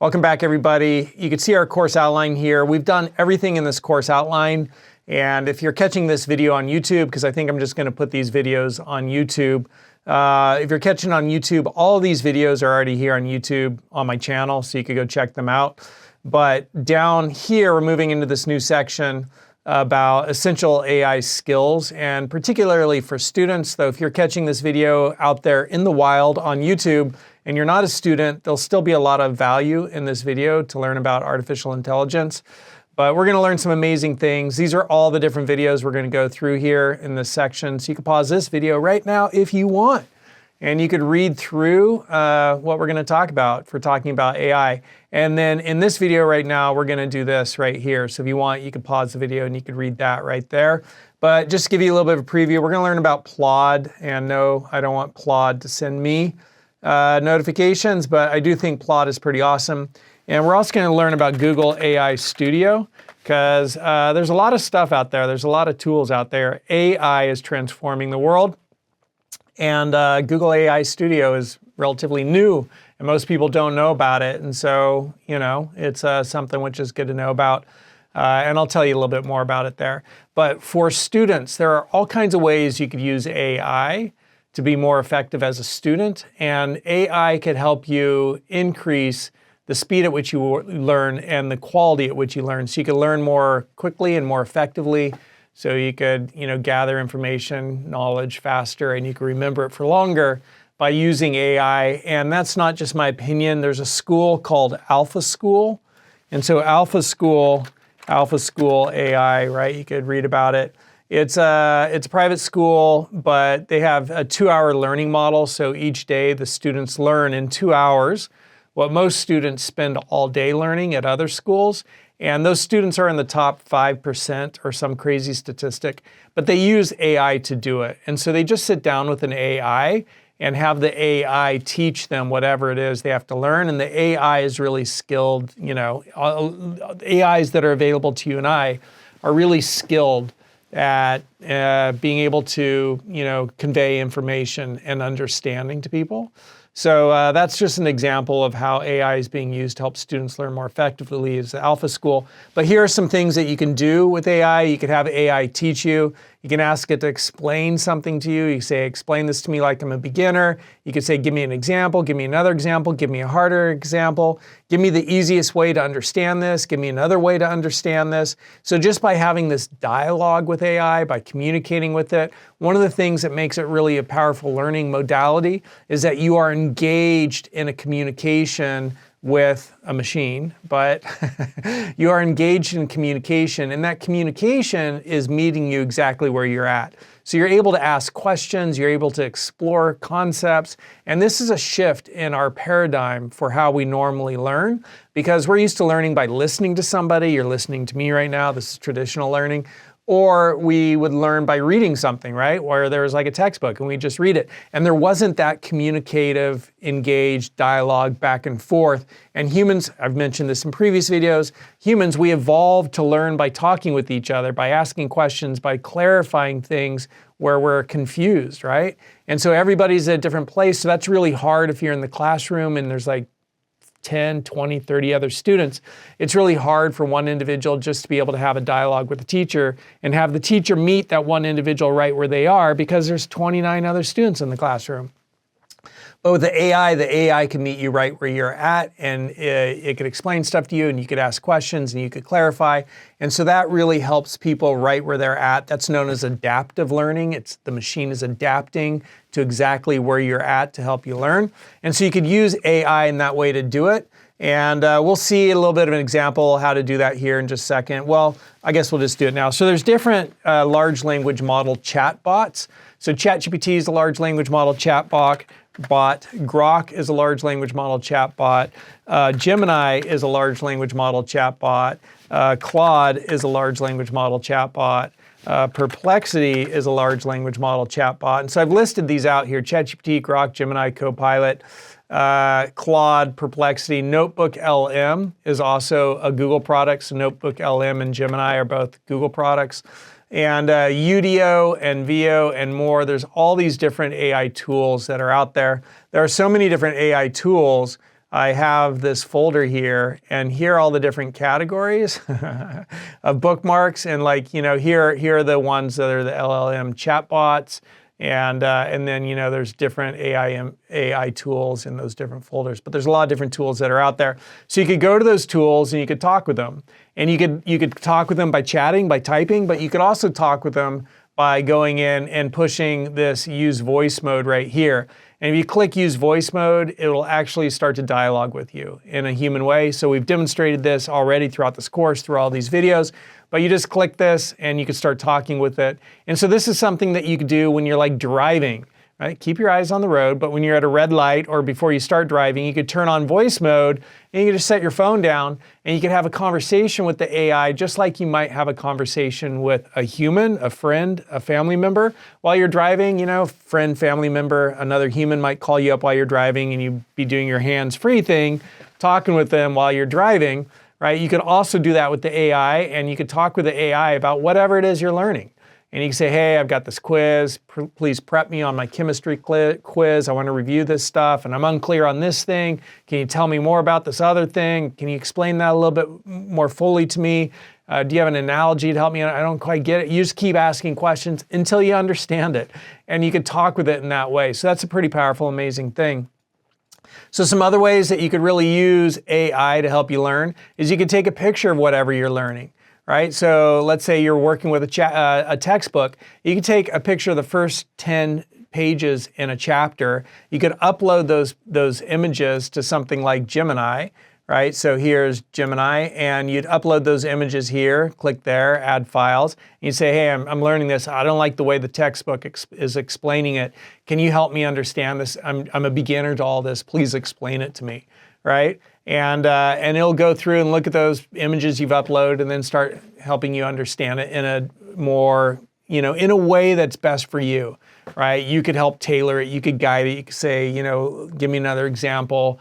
Welcome back, everybody. You can see our course outline here. We've done everything in this course outline. And if you're catching this video on YouTube, because I think I'm just going to put these videos on YouTube. If you're catching on YouTube, all of these videos are already here on YouTube on my channel, so you could go check them out. But down here, we're moving into this new section about essential AI skills, and particularly for students. Though if you're catching this video out there in the wild on YouTube, and you're not a student, there'll still be a lot of value in this video to learn about artificial intelligence. But we're going to learn some amazing things. These are all the different videos we're going to go through here in this section. So you can pause this video right now if you want. And you could read through what we're going to talk about for talking about AI. And then in this video right now, we're going to do this right here. So if you want, you can pause the video and you could read that right there. But just to give you a little bit of a preview, we're going to learn about Plod. And no, I don't want Plod to send me notifications, but I do think Plod is pretty awesome. And we're also going to learn about Google AI Studio, because there's a lot of stuff out there. There's a lot of tools out there. AI is transforming the world. And Google AI Studio is relatively new, and most people don't know about it. And so, you know, it's something which is good to know about. And I'll tell you a little bit more about it there. But for students, there are all kinds of ways you could use AI to be more effective as a student. And AI could help you increase the speed at which you learn and the quality at which you learn. So you could learn more quickly and more effectively. So you could, gather information, knowledge faster, and you can remember it for longer by using AI. And that's not just my opinion. There's a school called Alpha School. And so Alpha School AI, right? You could read about it. It's a private school, but they have a 2-hour learning model. So each day the students learn in 2 hours what most students spend all day learning at other schools. And those students are in the top 5% or some crazy statistic, but they use AI to do it. And so they just sit down with an AI and have the AI teach them whatever it is they have to learn. And the AI is really skilled, AIs that are available to you and I are really skilled at being able to, convey information and understanding to people. So that's just an example of how AI is being used to help students learn more effectively as the Alpha School. But here are some things that you can do with AI. You could have AI teach you. You can ask it to explain something to you. You say, explain this to me like I'm a beginner. You could say, give me an example, give me another example, give me a harder example, give me the easiest way to understand this, give me another way to understand this. So just by having this dialogue with AI, by communicating with it, one of the things that makes it really a powerful learning modality is that you are engaged in a communication with a machine, but you are engaged in communication, and that communication is meeting you exactly where you're at. So you're able to ask questions, you're able to explore concepts, and this is a shift in our paradigm for how we normally learn, because we're used to learning by listening to somebody. You're listening to me right now, this is traditional learning. Or we would learn by reading something, right? Where there's like a textbook and we just read it. And there wasn't that communicative, engaged dialogue back and forth. And humans, I've mentioned this in previous videos, humans, we evolved to learn by talking with each other, by asking questions, by clarifying things where we're confused, right? And so everybody's at a different place. So that's really hard if you're in the classroom and there's like 10, 20, 30 other students. It's really hard for one individual just to be able to have a dialogue with the teacher and have the teacher meet that one individual right where they are, because there's 29 other students in the classroom. But with the AI can meet you right where you're at, and it could explain stuff to you, and you could ask questions and you could clarify. And so that really helps people right where they're at. That's known as adaptive learning. It's the machine is adapting to exactly where you're at to help you learn. And so you could use AI in that way to do it. And we'll see a little bit of an example how to do that here in just a second. Well, I guess we'll just do it now. So there's different large language model chatbots. So ChatGPT is a large language model chatbot. Grok is a large language model chatbot. Gemini is a large language model chatbot. Claude is a large language model chatbot. Perplexity is a large language model chatbot. And so I've listed these out here: ChatGPT, Grok, Gemini, Copilot, Claude, Perplexity. Notebook LM is also a Google product. So Notebook LM and Gemini are both Google products. And Udio and Vio and more. There's all these different AI tools that are out there. There are so many different AI tools. I have this folder here, and here are all the different categories of bookmarks. And like, here are the ones that are the LLM chatbots. And then, there's different AI tools in those different folders. But there's a lot of different tools that are out there. So you could go to those tools and you could talk with them. And you could talk with them by chatting, by typing, but you could also talk with them by going in and pushing this use voice mode right here. And if you click use voice mode, it will actually start to dialogue with you in a human way. So we've demonstrated this already throughout this course, through all these videos, but you just click this and you can start talking with it. And so this is something that you could do when you're like driving, right? Keep your eyes on the road, but when you're at a red light or before you start driving, you could turn on voice mode and you could just set your phone down and you could have a conversation with the AI just like you might have a conversation with a human, a friend, a family member. While you're driving, friend, family member, another human might call you up while you're driving and you'd be doing your hands-free thing, talking with them while you're driving, right? You could also do that with the AI and you could talk with the AI about whatever it is you're learning. And you can say, hey, I've got this quiz, please prep me on my chemistry quiz. I want to review this stuff and I'm unclear on this thing. Can you tell me more about this other thing? Can you explain that a little bit more fully to me? Do you have an analogy to help me? I don't quite get it. You just keep asking questions until you understand it. And you can talk with it in that way. So that's a pretty powerful, amazing thing. So some other ways that you could really use AI to help you learn is you could take a picture of whatever you're learning. Right? So let's say you're working with a textbook. You can take a picture of the first 10 pages in a chapter. You could upload those images to something like Gemini, right? So here's Gemini, and you'd upload those images here, click there, add files. And you'd say, hey, I'm learning this. I don't like the way the textbook is explaining it. Can you help me understand this? I'm a beginner to all this. Please explain it to me, right? And it'll go through and look at those images you've uploaded and then start helping you understand it in a more, in a way that's best for you, right? You could help tailor it. You could guide it. You could say, give me another example,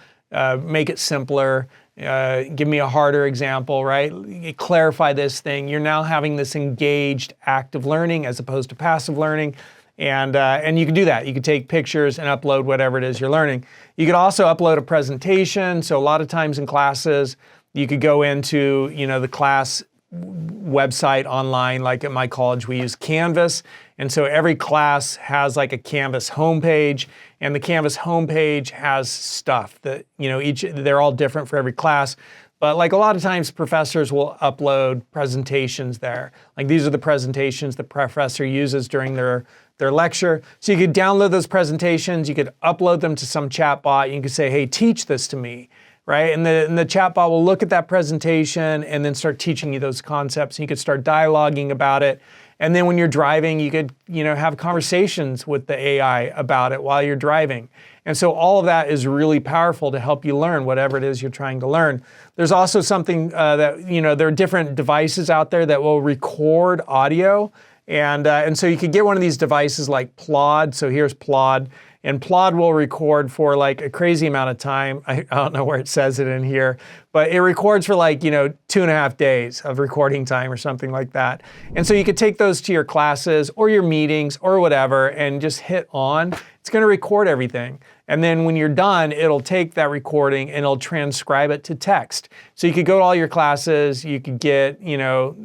make it simpler, give me a harder example, right? Clarify this thing. You're now having this engaged active learning as opposed to passive learning. And you can do that. You can take pictures and upload whatever it is you're learning. You could also upload a presentation. So a lot of times in classes, you could go into, the class website online. Like at my college, we use Canvas. And so every class has like a Canvas homepage, and the Canvas homepage has stuff that, they're all different for every class. But like a lot of times professors will upload presentations there. Like these are the presentations the professor uses during their lecture. So you could download those presentations, you could upload them to some chatbot, you could say, hey, teach this to me, right? And the chatbot will look at that presentation and then start teaching you those concepts. And you could start dialoguing about it. And then when you're driving, you could, have conversations with the AI about it while you're driving. And so all of that is really powerful to help you learn whatever it is you're trying to learn. There's also something that, there are different devices out there that will record audio. And so you could get one of these devices like Plod. So here's Plod. And Plod will record for like a crazy amount of time. I don't know where it says it in here, but it records for like, 2.5 days of recording time or something like that. And so you could take those to your classes or your meetings or whatever and just hit on. It's going to record everything. And then when you're done, it'll take that recording and it'll transcribe it to text. So you could go to all your classes, you could get,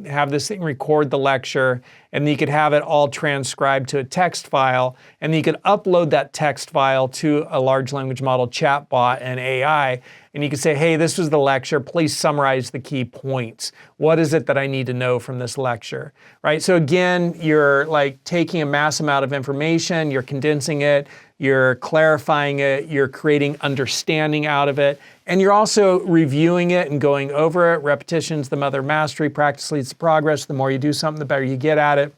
have this thing record the lecture, and you could have it all transcribed to a text file, and then you could upload that text file to a large language model chatbot and AI, and you could say, hey, this was the lecture, please summarize the key points. What is it that I need to know from this lecture, right? So again, you're like taking a mass amount of information, you're condensing it, you're clarifying it, you're creating understanding out of it, and you're also reviewing it and going over it. Repetition's the mother of mastery, practice leads to progress. The more you do something, the better you get at it.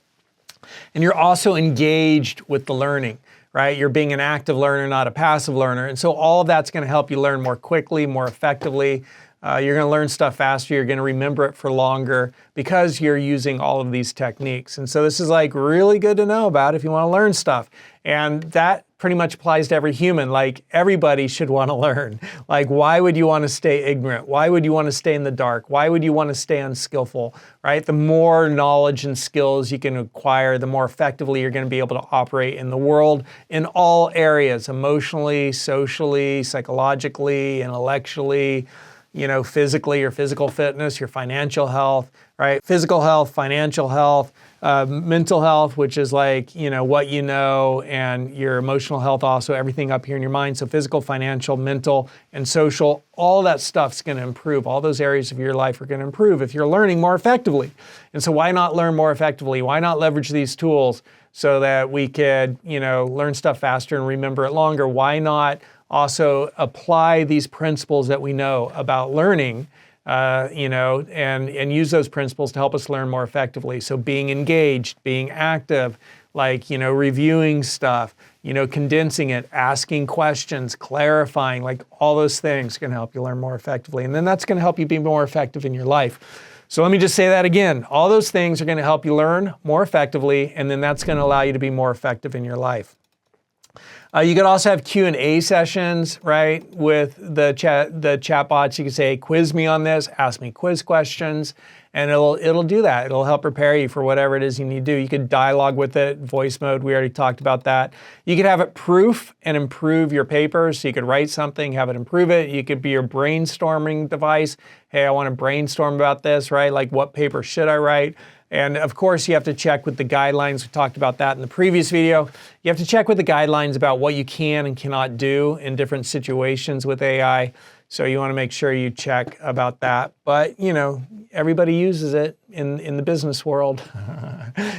And you're also engaged with the learning, right? You're being an active learner, not a passive learner. And so all of that's going to help you learn more quickly, more effectively. You're going to learn stuff faster. You're going to remember it for longer because you're using all of these techniques. And so this is like really good to know about if you want to learn stuff. And that pretty much applies to every human. Like everybody should want to learn. Like why would you want to stay ignorant? Why would you want to stay in the dark? Why would you want to stay unskillful, right? The more knowledge and skills you can acquire, the more effectively you're going to be able to operate in the world in all areas, emotionally, socially, psychologically, intellectually, physically, your physical fitness, your financial health, right? Physical health, financial health, mental health, which is like, what you know, and your emotional health also, everything up here in your mind. So physical, financial, mental, and social, all that stuff's going to improve. All those areas of your life are going to improve if you're learning more effectively. And so why not learn more effectively? Why not leverage these tools so that we could, learn stuff faster and remember it longer? Why not also apply these principles that we know about learning, and use those principles to help us learn more effectively. So being engaged, being active, reviewing stuff, condensing it, asking questions, clarifying, like all those things can help you learn more effectively. And then that's going to help you be more effective in your life. So let me just say that again. All those things are going to help you learn more effectively, and then that's going to allow you to be more effective in your life. You could also have Q&A sessions, right, with the chatbots. You could say, quiz me on this, ask me quiz questions, and it'll do that. It'll help prepare you for whatever it is you need to do. You could dialogue with it, voice mode, we already talked about that. You could have it proof and improve your papers. So you could write something, have it improve it. You could be your brainstorming device. Hey, I want to brainstorm about this, right? Like what paper should I write? And of course, you have to check with the guidelines. We talked about that in the previous video. You have to check with the guidelines about what you can and cannot do in different situations with AI. So you want to make sure you check about that. But, everybody uses it in the business world.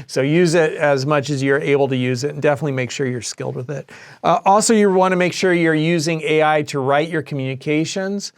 So use it as much as you're able to use it, and definitely make sure you're skilled with it. Also, you want to make sure you're using AI to write your communications.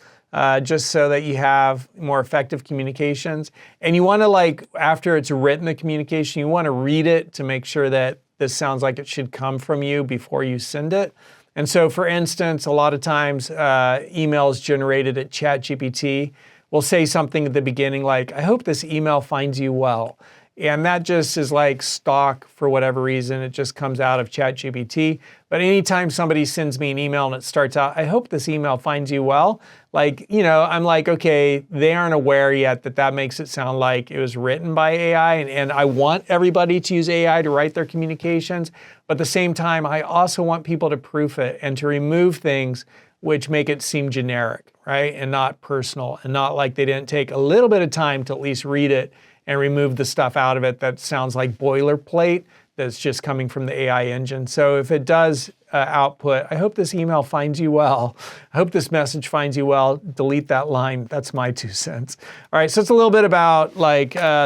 Just so that you have more effective communications. And you want to, after it's written the communication, you want to read it to make sure that this sounds like it should come from you before you send it. And so, for instance, a lot of times emails generated at ChatGPT will say something at the beginning like, I hope this email finds you well. And that just is like stock for whatever reason. It just comes out of ChatGPT. But anytime somebody sends me an email and it starts out, I hope this email finds you well, I'm like, okay, they aren't aware yet that makes it sound like it was written by AI. And I want everybody to use AI to write their communications. But at the same time, I also want people to proof it and to remove things which make it seem generic, right? And not personal, and not like they didn't take a little bit of time to at least read it and remove the stuff out of it that sounds like boilerplate that's just coming from the AI engine. So if it does output, I hope this email finds you well. I hope this message finds you well. Delete that line. That's my 2 cents. All right, so it's a little bit about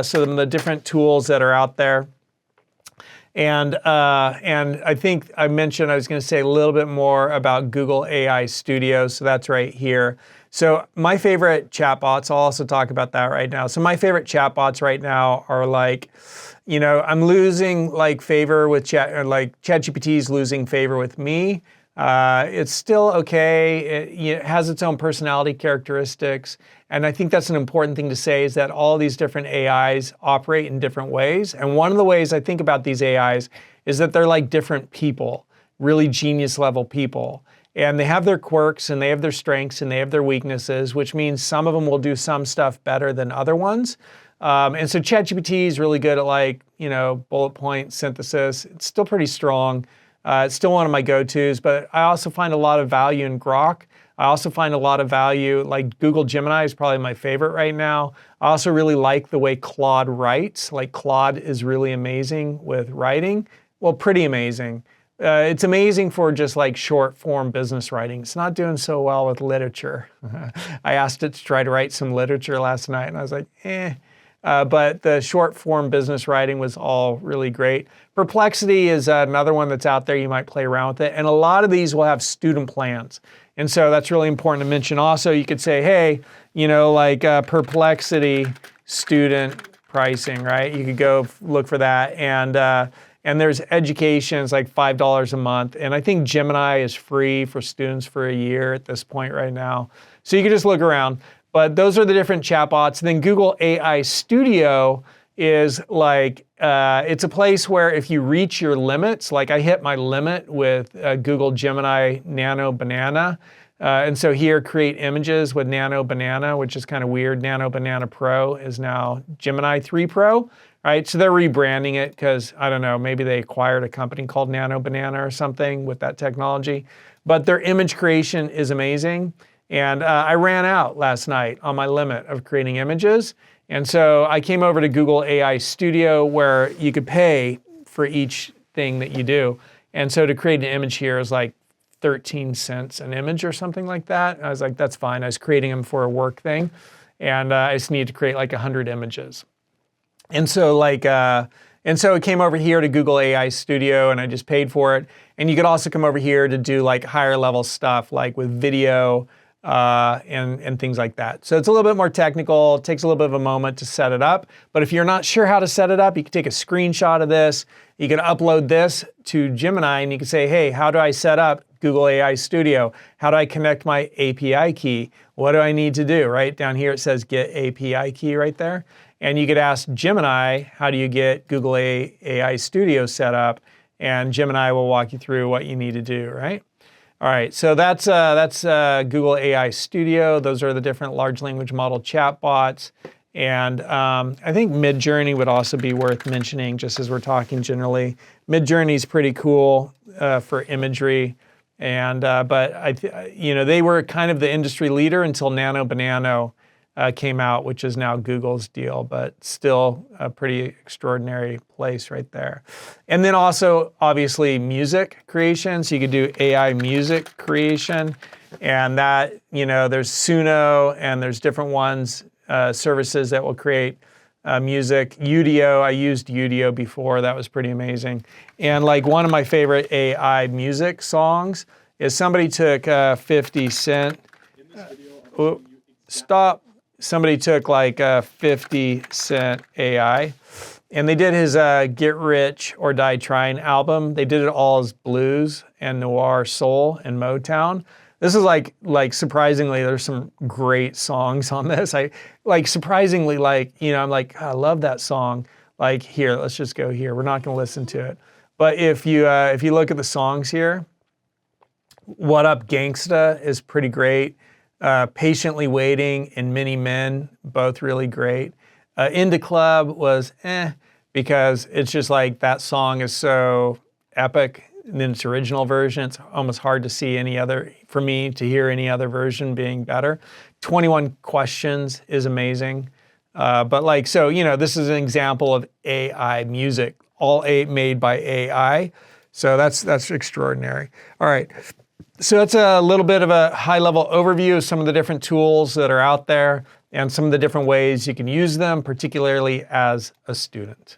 some of the different tools that are out there. And I think I mentioned I was going to say a little bit more about Google AI Studio. So that's right here. So my favorite chatbots, I'll also talk about that right now. So my favorite chatbots right now are I'm losing favor with ChatGPT is losing favor with me. It's still okay. It has its own personality characteristics. And I think that's an important thing to say, is that all these different AIs operate in different ways. And one of the ways I think about these AIs is that they're like different people, really genius level people. And they have their quirks, and they have their strengths, and they have their weaknesses, which means some of them will do some stuff better than other ones. And so ChatGPT is really good at bullet point synthesis. It's still pretty strong. It's still one of my go-tos, but I also find a lot of value in Grok. I also find a lot of value, Google Gemini is probably my favorite right now. I also really like the way Claude writes. Claude is really amazing with writing. Well, pretty amazing. It's amazing for just short form business writing. It's not doing so well with literature. I asked it to try to write some literature last night, and I was like, but the short form business writing was all really great. Perplexity is another one that's out there. You might play around with it. And a lot of these will have student plans. And so that's really important to mention. Also, you could say, hey, Perplexity student pricing, right? You could go look for that. And there's education, it's like $5 a month. And I think Gemini is free for students for a year at this point right now. So you can just look around. But those are the different chatbots. Then Google AI Studio is like, it's a place where if you reach your limits, like I hit my limit with Google Gemini Nano Banana. And so here, create images with Nano Banana, which is kind of weird. Nano Banana Pro is now Gemini 3 Pro, right? So they're rebranding it because, I don't know, maybe they acquired a company called Nano Banana or something with that technology. But their image creation is amazing. And I ran out last night on my limit of creating images. And so I came over to Google AI Studio where you could pay for each thing that you do. And so to create an image here is like 13 cents an image or something like that. I was like, that's fine. I was creating them for a work thing. And I just needed to create like 100 images. And so it came over here to Google AI Studio and I just paid for it. And you could also come over here to do like higher level stuff like with video and things like that. So it's a little bit more technical. It takes a little bit of a moment to set it up. But if you're not sure how to set it up, you can take a screenshot of this. You can upload this to Gemini and you can say, hey, how do I set up Google AI Studio? How do I connect my API key? What do I need to do? Right down here it says get API key right there. And you could ask Gemini, how do you get Google AI Studio set up? And Gemini will walk you through what you need to do, right? All right, so that's Google AI Studio. Those are the different large language model chatbots. And I think Midjourney would also be worth mentioning just as we're talking generally. Midjourney is pretty cool for imagery. And but they were kind of the industry leader until Nano Banana came out, which is now Google's deal, but still a pretty extraordinary place right there. And then also, obviously, music creation. So you could do AI music creation. And that, there's Suno and there's different ones, services that will create music. Udio, I used Udio before. That was pretty amazing. And like one of my favorite AI music songs is somebody took 50 Cent. Stop. Somebody took like 50 Cent AI and they did his Get Rich or Die Trying album. They did it all as blues and noir soul and Motown. This is like surprisingly, there's some great songs on this. I'm like, I love that song. Like here, let's just go here. We're not gonna listen to it. But if you look at the songs here, What Up Gangsta is pretty great. Patiently Waiting and Many Men, both really great. Into Club was because it's just like that song is so epic in its original version. It's almost hard to see for me to hear any other version being better. 21 Questions is amazing. This is an example of AI music, all made by AI. So that's extraordinary. All right. So that's a little bit of a high-level overview of some of the different tools that are out there and some of the different ways you can use them, particularly as a student.